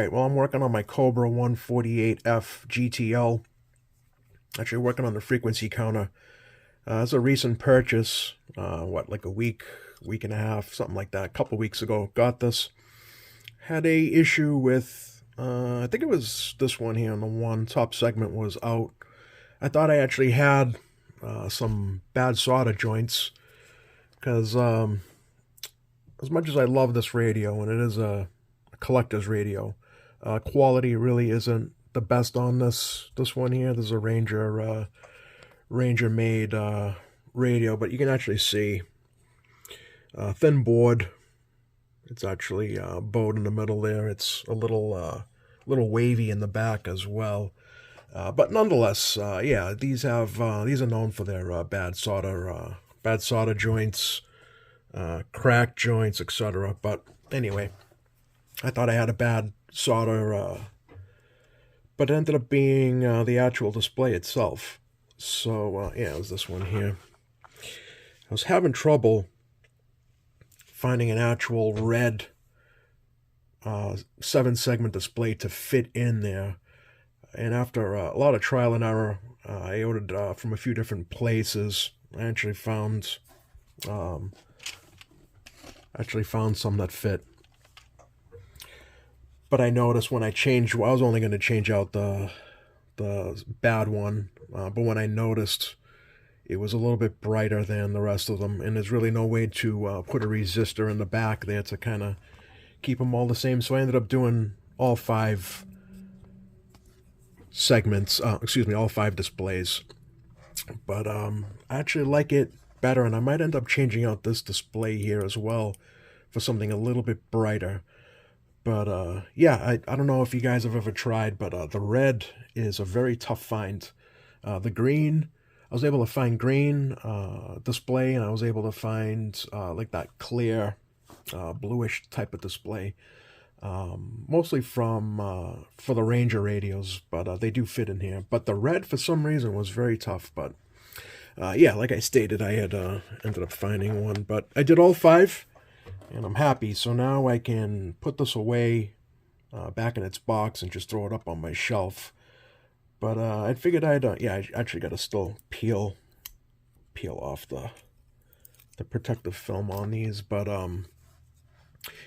Alright, well, I'm working on my Cobra 148F GTL. Actually working on the frequency counter. It's a recent purchase. Like a week and a half, something like that. A couple weeks ago, got this. Had a issue with, I think it was this one here, and the one top segment was out. I thought I actually had some bad solder joints, because as much as I love this radio, and it is a collector's radio, quality really isn't the best on this one here. This is a Ranger made radio, but you can actually see thin board. It's actually bowed in the middle there. It's a little wavy in the back as well. But nonetheless, yeah, these are known for their bad solder joints, cracked joints, etc. But anyway, I thought I had a bad solder, but it ended up being the actual display itself. So yeah, it was this one here. I was having trouble finding an actual red 7-segment display to fit in there. And after a lot of trial and error, I ordered from a few different places. I actually found some that fit. But I noticed when I changed, well, I was only going to change out the bad one, but when I noticed it was a little bit brighter than the rest of them, and there's really no way to put a resistor in the back there to kind of keep them all the same, so I ended up doing all 5 segments, all 5 displays. But I actually like it better, and I might end up changing out this display here as well for something a little bit brighter. But yeah, I don't know if you guys have ever tried, but the red is a very tough find. The green, I was able to find green display, and I was able to find like that clear bluish type of display. Mostly for the Ranger radios, but they do fit in here. But the red, for some reason, was very tough. But yeah, like I stated, I had ended up finding one. But I did all 5, and I'm happy. So now I can put this away back in its box and just throw it up on my shelf. But I figured yeah, I actually got to still peel off the protective film on these. But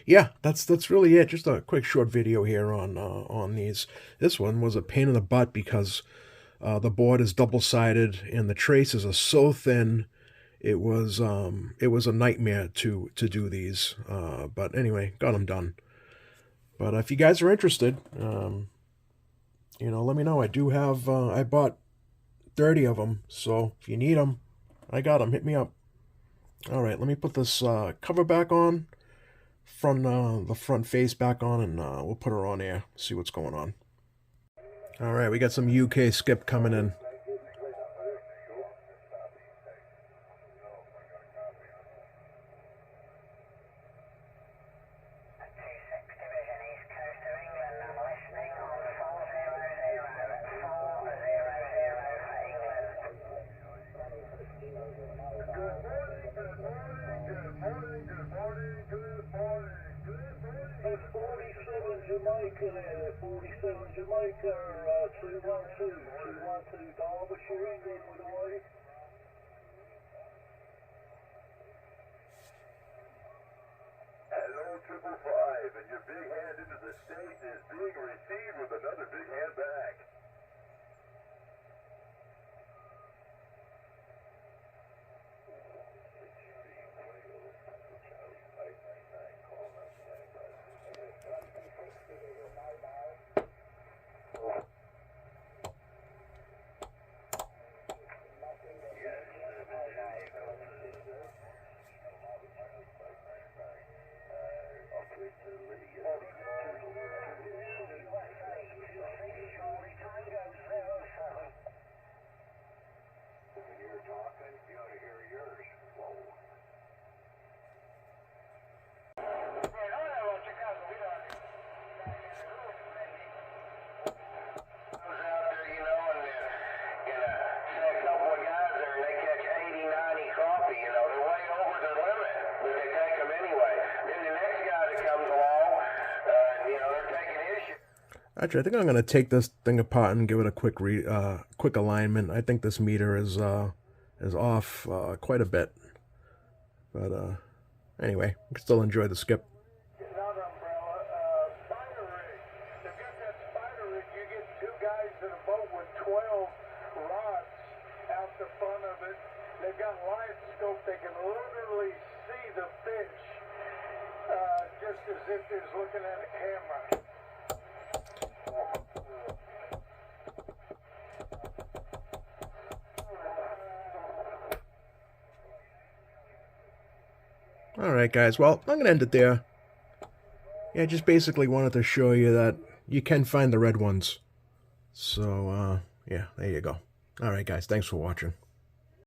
yeah, that's really it. Just a quick short video here on these. This one was a pain in the butt because the board is double-sided and the traces are so thin. It was a nightmare to do these. But anyway, got them done. But if you guys are interested, you know, let me know. I do have I bought 30 of them, so if you need them, I got them. Hit me up. All right, let me put this cover back on. The front face back on, and we'll put her on air, see what's going on. Alright, we got some UK skip coming in. Jamaica there, 47 Jamaica, 212, Derbyshire, England, with a wave. Hello, 555, and your big hand into the States is being received with another big hand back. Actually, I think I'm going to take this thing apart and give it a quick alignment. I think this meter is off quite a bit. But anyway, I can still enjoy the skip. Not umbrella, spider rig. They've got that spider rig. You get two guys in a boat with 12 rods out the front of it. They've got live scope. They can literally see the fish just as if they're looking at a camera. Alright, guys. Well, I'm going to end it there. Yeah, just basically wanted to show you that you can find the red ones. So, yeah, there you go. Alright, guys. Thanks for watching.